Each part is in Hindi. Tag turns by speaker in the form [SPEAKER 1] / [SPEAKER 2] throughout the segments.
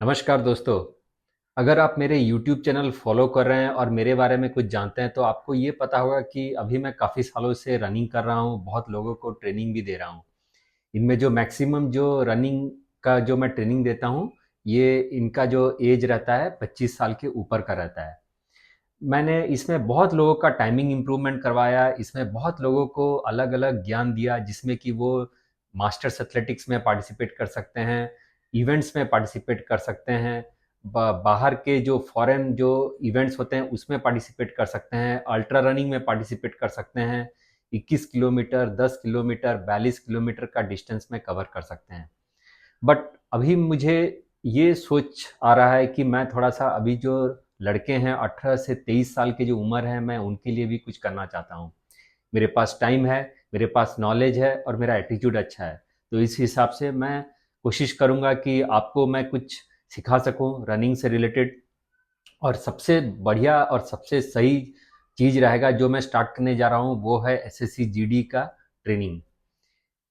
[SPEAKER 1] नमस्कार दोस्तों। अगर आप मेरे YouTube चैनल फॉलो कर रहे हैं और मेरे बारे में कुछ जानते हैं तो आपको ये पता होगा कि अभी मैं काफ़ी सालों से रनिंग कर रहा हूँ, बहुत लोगों को ट्रेनिंग भी दे रहा हूँ। इनमें जो मैक्सिमम जो रनिंग का जो मैं ट्रेनिंग देता हूँ, ये इनका जो एज रहता है 25 साल के ऊपर का रहता है। मैंने इसमें बहुत लोगों का टाइमिंग इम्प्रूवमेंट करवाया, इसमें बहुत लोगों को अलग-अलग ज्ञान दिया जिसमें कि वो मास्टर्स एथलेटिक्स में पार्टिसिपेट कर सकते हैं, इवेंट्स में पार्टिसिपेट कर सकते हैं, बाहर के जो फॉरेन जो इवेंट्स होते हैं उसमें पार्टिसिपेट कर सकते हैं, अल्ट्रा रनिंग में पार्टिसिपेट कर सकते हैं, 21 किलोमीटर, 10 किलोमीटर, 42 किलोमीटर का डिस्टेंस में कवर कर सकते हैं। बट अभी मुझे ये सोच आ रहा है कि मैं थोड़ा-सा अभी जो लड़के हैं 18 से 23 साल की जो उम्र है, मैं उनके लिए भी कुछ करना चाहता हूँ। मेरे पास टाइम है, मेरे पास नॉलेज है और मेरा एटीट्यूड अच्छा है। तो इस हिसाब से मैं कोशिश करूँगा कि आपको मैं कुछ सिखा सकूँ रनिंग से रिलेटेड। और सबसे बढ़िया और सबसे सही चीज़ रहेगा जो मैं स्टार्ट करने जा रहा हूँ, वो है एसएससी जीडी का ट्रेनिंग।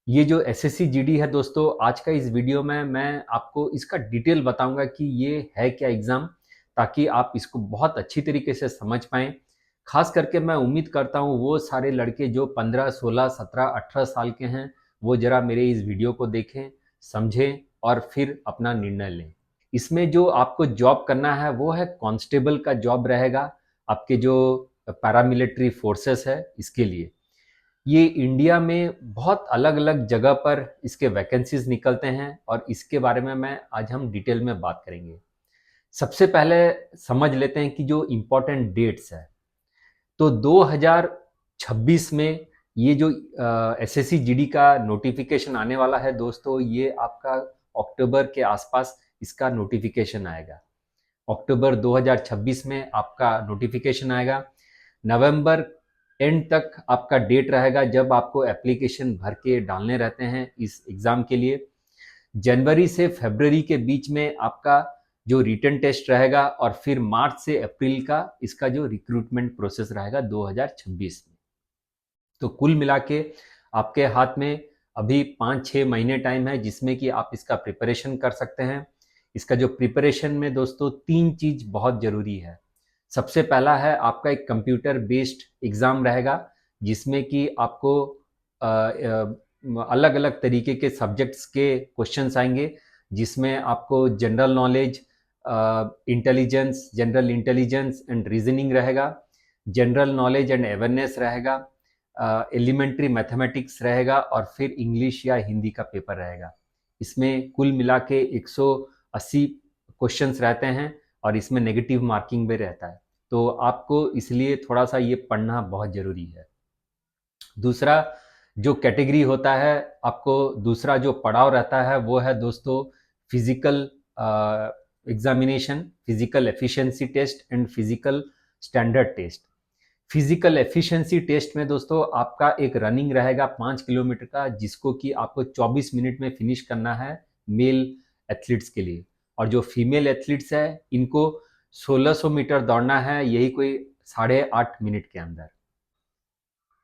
[SPEAKER 1] ये जो एसएससी जीडी है दोस्तों, आज का इस वीडियो में मैं आपको इसका डिटेल बताऊंगा कि ये है क्या एग्ज़ाम, ताकि आप इसको बहुत अच्छी तरीके से समझ पाएँ। ख़ास करके मैं उम्मीद करता हूँ वो सारे लड़के जो 15, 16, 17, 18 साल के हैं, वो ज़रा मेरे इस वीडियो को देखें, समझें और फिर अपना निर्णय लें। इसमें जो आपको जॉब करना है वो है कांस्टेबल का जॉब रहेगा, आपके जो पैरामिलिट्री फोर्सेस है इसके लिए। ये इंडिया में बहुत अलग-अलग जगह पर इसके वैकेंसीज निकलते हैं और इसके बारे में मैं आज हम डिटेल में बात करेंगे। सबसे पहले समझ लेते हैं कि जो इम्पोर्टेंट डेट्स है। तो 2026 में ये जो एसएससी जीडी का नोटिफिकेशन आने वाला है दोस्तों, ये आपका अक्टूबर के आसपास इसका नोटिफिकेशन आएगा। अक्टूबर 2026 में आपका नोटिफिकेशन आएगा। नवंबर एंड तक आपका डेट रहेगा जब आपको एप्लीकेशन भर के डालने रहते हैं इस एग्ज़ाम के लिए। जनवरी से फरवरी के बीच में आपका जो रिटन टेस्ट रहेगा और फिर मार्च से अप्रैल का इसका जो रिक्रूटमेंट प्रोसेस रहेगा 2026 में। तो कुल मिला के आपके हाथ में अभी 5-6 महीने टाइम है जिसमें कि आप इसका प्रिपरेशन कर सकते हैं। इसका जो प्रिपरेशन में दोस्तों 3 चीज़ बहुत ज़रूरी है। सबसे पहला है आपका एक कंप्यूटर बेस्ड एग्ज़ाम रहेगा जिसमें कि आपको अलग-अलग तरीके के सब्जेक्ट्स के क्वेश्चंस आएंगे, जिसमें आपको general knowledge, intelligence, general intelligence and reasoning रहेगा, जनरल नॉलेज एंड अवेयरनेस रहेगा, एलिमेंट्री मैथमेटिक्स रहेगा और फिर इंग्लिश या हिंदी का पेपर रहेगा। इसमें कुल मिला के 180 क्वेश्चंस रहते हैं और इसमें नेगेटिव मार्किंग भी रहता है। तो आपको इसलिए थोड़ा सा ये पढ़ना बहुत ज़रूरी है। दूसरा जो कैटेगरी होता है, आपको दूसरा जो पड़ाव रहता है वो है दोस्तों physical examination, physical efficiency test and physical standard test. Physical efficiency test में दोस्तों आपका एक रनिंग रहेगा 5 किलोमीटर का, जिसको कि आपको 24 मिनट में फिनिश करना है मेल एथलीट्स के लिए। और जो फीमेल एथलीट्स है इनको 1600 मीटर दौड़ना है, यही कोई 8.5 मिनट के अंदर।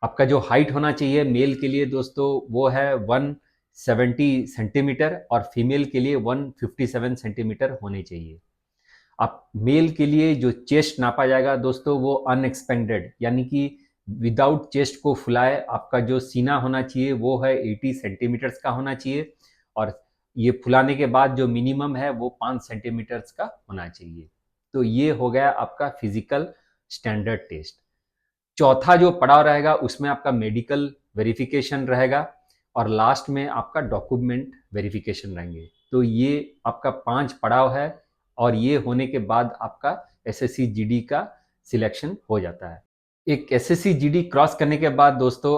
[SPEAKER 1] आपका जो हाइट होना चाहिए मेल के लिए दोस्तों वो है 170 सेंटीमीटर और फीमेल के लिए 157 सेंटीमीटर होने चाहिए। आप मेल के लिए जो चेस्ट नापा जाएगा दोस्तों वो अनएक्सपेंडेड, यानी कि विदाउट चेस्ट को फुलाए आपका जो सीना होना चाहिए वो है 80 सेंटीमीटर्स का होना चाहिए और ये फुलाने के बाद जो मिनिमम है वो 5 सेंटीमीटर्स का होना चाहिए। तो ये हो गया आपका फिजिकल स्टैंडर्ड टेस्ट। चौथा जो पड़ाव रहेगा उसमें आपका मेडिकल वेरिफिकेशन रहेगा और लास्ट में आपका डॉक्यूमेंट वेरिफिकेशन रहेंगे। तो ये आपका 5 पड़ाव है और ये होने के बाद आपका एसएससी जीडी का सिलेक्शन हो जाता है। एक एसएससी जीडी क्रॉस करने के बाद दोस्तों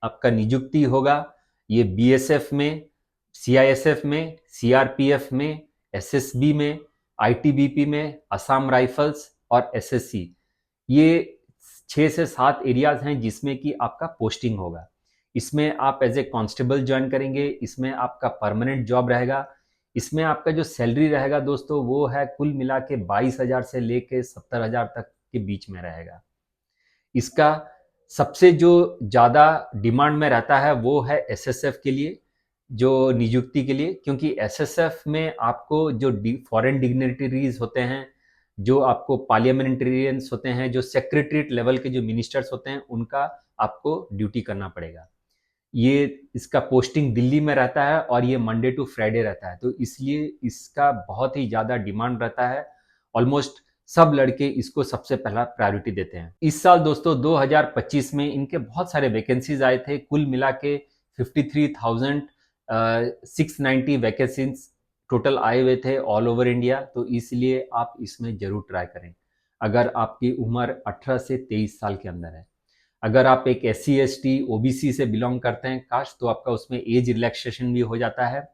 [SPEAKER 1] आपका नियुक्ति होगा ये बीएसएफ में, सीआईएसएफ में, सीआरपीएफ में, एसएसबी में, आईटीबीपी में, असम राइफल्स और एसएससी। ये 6 से 7 एरियाज हैं जिसमें कि आपका पोस्टिंग होगा। इसमें आप एज ए कांस्टेबल ज्वाइन करेंगे, इसमें आपका परमानेंट जॉब रहेगा। इसमें आपका जो सैलरी रहेगा दोस्तों वो है कुल मिला के 22,000 से लेके 70,000 तक के बीच में रहेगा। इसका सबसे जो ज़्यादा डिमांड में रहता है वो है एसएसएफ के लिए। जो नियुक्ति के लिए, क्योंकि एसएसएफ में आपको जो फॉरेन डिग्निटरीज होते हैं, जो आपको पार्लियामेंटेरियंस होते हैं, जो सेक्रेटरीट लेवल के जो मिनिस्टर्स होते हैं, उनका आपको ड्यूटी करना पड़ेगा। ये इसका पोस्टिंग दिल्ली में रहता है और ये मंडे टू फ्राइडे रहता है, तो इसलिए इसका बहुत ही ज़्यादा डिमांड रहता है। ऑलमोस्ट सब लड़के इसको सबसे पहला प्रायोरिटी देते हैं। इस साल दोस्तों 2025 में इनके बहुत सारे वैकेंसीज आए थे, कुल मिला के 53,690 वैकेंसीज टोटल आए हुए थे ऑल ओवर इंडिया। तो इसलिए आप इसमें जरूर ट्राई करें अगर आपकी उम्र 18 से 23 साल के अंदर है। अगर आप एक SC ST OBC से बिलोंग करते हैं काश, तो आपका उसमें एज रिलैक्सेशन भी हो जाता है।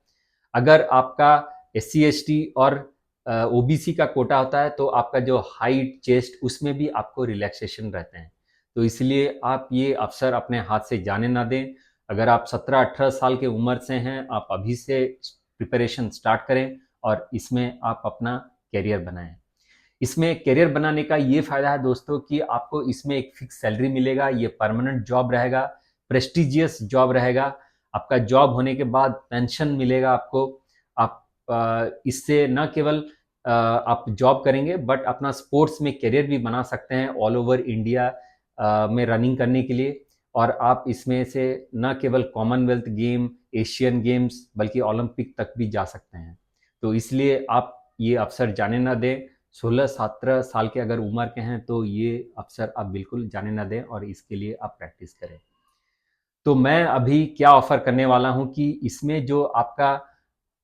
[SPEAKER 1] अगर आपका SC ST और OBC का कोटा होता है तो आपका जो हाइट चेस्ट उसमें भी आपको रिलैक्सेशन रहते हैं। तो इसलिए आप ये अवसर अपने हाथ से जाने ना दें। अगर आप 17-18 साल के उम्र से हैं, आप अभी से प्रिपरेशन स्टार्ट करें और इसमें आप अपना करियर बनाएं। इसमें करियर बनाने का ये फायदा है दोस्तों कि आपको इसमें एक फिक्स सैलरी मिलेगा, ये परमानेंट जॉब रहेगा, प्रेस्टिजियस जॉब रहेगा। आपका जॉब होने के बाद पेंशन मिलेगा आपको। आप इससे न केवल आप जॉब करेंगे बट अपना स्पोर्ट्स में करियर भी बना सकते हैं ऑल ओवर इंडिया में रनिंग करने के लिए। और आप इसमें से न केवल कॉमनवेल्थ गेम, एशियन गेम्स बल्कि ओलंपिक तक भी जा सकते हैं। तो इसलिए आप ये अवसर जाने ना दें। 16-17 साल के अगर उम्र के हैं तो ये अवसर आप बिल्कुल जाने ना दें और इसके लिए आप प्रैक्टिस करें। तो मैं अभी क्या ऑफर करने वाला हूं कि इसमें जो आपका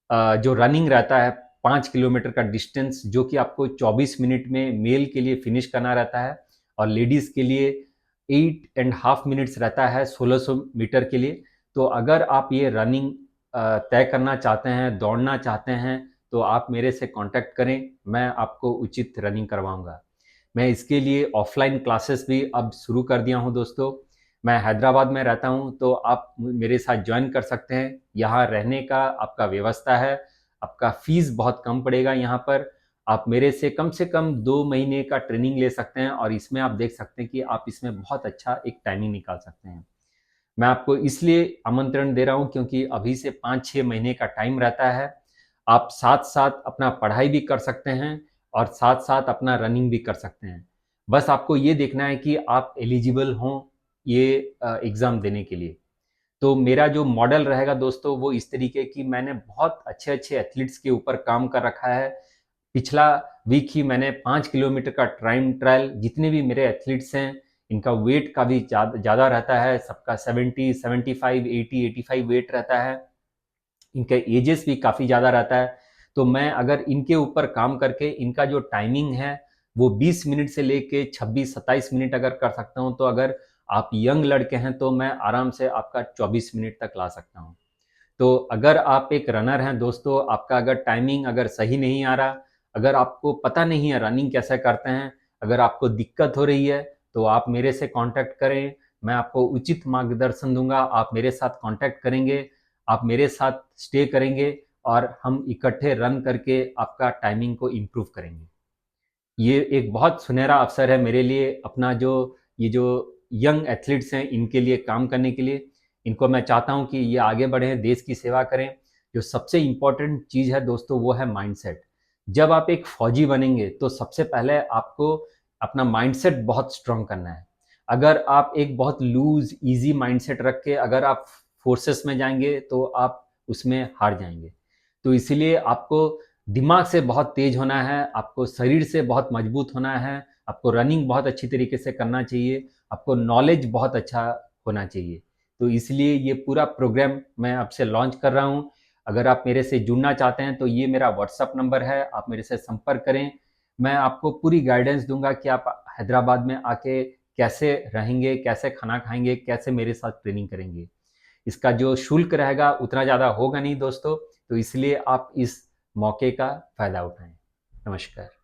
[SPEAKER 1] जो रनिंग रहता है 5 किलोमीटर का डिस्टेंस, जो कि आपको 24 मिनट में मेल के लिए फिनिश करना रहता है और लेडीज के लिए 8.5 मिनट्स रहता है 1600 मीटर के लिए। तो अगर आप ये रनिंग तय करना चाहते हैं, दौड़ना चाहते हैं, तो आप मेरे से कांटेक्ट करें, मैं आपको उचित रनिंग करवाऊंगा। मैं इसके लिए ऑफलाइन क्लासेस भी अब शुरू कर दिया हूं दोस्तों। मैं हैदराबाद में रहता हूं, तो आप मेरे साथ ज्वाइन कर सकते हैं। यहाँ रहने का आपका व्यवस्था है, आपका फीस बहुत कम पड़ेगा यहाँ पर। आप मेरे से कम 2 महीने का ट्रेनिंग ले सकते हैं और इसमें आप देख सकते हैं कि आप इसमें बहुत अच्छा एक टाइमिंग निकाल सकते हैं। मैं आपको इसलिए आमंत्रण दे रहा हूं क्योंकि अभी से 5-6 महीने का टाइम रहता है। आप साथ साथ अपना पढ़ाई भी कर सकते हैं और साथ साथ अपना रनिंग भी कर सकते हैं। बस आपको ये देखना है कि आप एलिजिबल हों ये एग्ज़ाम देने के लिए। तो मेरा जो मॉडल रहेगा दोस्तों वो इस तरीके की, मैंने बहुत अच्छे अच्छे एथलीट्स के ऊपर काम कर रखा है। पिछला वीक ही मैंने 5 किलोमीटर का टाइम ट्रायल, जितने भी मेरे एथलीट्स हैं इनका वेट का भी ज़्यादा रहता है, सबका 70, 75, 80, 85 वेट रहता है। इनका एजेस भी काफ़ी ज़्यादा रहता है। तो मैं अगर इनके ऊपर काम करके इनका जो टाइमिंग है वो 20 मिनट से लेके 26-27 मिनट अगर कर सकता हूँ, तो अगर आप यंग लड़के हैं तो मैं आराम से आपका 24 मिनट तक ला सकता हूँ। तो अगर आप एक रनर हैं दोस्तों, आपका अगर टाइमिंग अगर सही नहीं आ रहा, अगर आपको पता नहीं है रनिंग कैसे करते हैं, अगर आपको दिक्कत हो रही है, तो आप मेरे से कांटेक्ट करें। मैं आपको उचित मार्गदर्शन दूंगा। आप मेरे साथ कांटेक्ट करेंगे, आप मेरे साथ स्टे करेंगे और हम इकट्ठे रन करके आपका टाइमिंग को इम्प्रूव करेंगे। ये एक बहुत सुनहरा अवसर है मेरे लिए, अपना जो ये जो यंग एथलीट्स हैं इनके लिए काम करने के लिए। इनको मैं चाहता हूं कि ये आगे बढ़ें, देश की सेवा करें। जो सबसे इम्पोर्टेंट चीज़ है दोस्तों वो है माइंडसेट। जब आप एक फौजी बनेंगे तो सबसे पहले आपको अपना माइंडसेट बहुत स्ट्रांग करना है। अगर आप एक बहुत लूज इजी माइंडसेट रख के अगर आप फोर्सेस में जाएंगे तो आप उसमें हार जाएंगे। तो इसीलिए आपको दिमाग से बहुत तेज होना है, आपको शरीर से बहुत मजबूत होना है, आपको रनिंग बहुत अच्छी तरीके से करना चाहिए, आपको नॉलेज बहुत अच्छा होना चाहिए। तो इसलिए ये पूरा प्रोग्राम मैं आपसे लॉन्च कर रहा हूँ। अगर आप मेरे से जुड़ना चाहते हैं तो ये मेरा व्हाट्सअप नंबर है, आप मेरे से संपर्क करें। मैं आपको पूरी गाइडेंस दूंगा कि आप हैदराबाद में आके कैसे रहेंगे, कैसे खाना खाएंगे, कैसे मेरे साथ ट्रेनिंग करेंगे। इसका जो शुल्क रहेगा उतना ज़्यादा होगा नहीं दोस्तों, तो इसलिए आप इस मौके का फ़ायदा उठाएं। नमस्कार।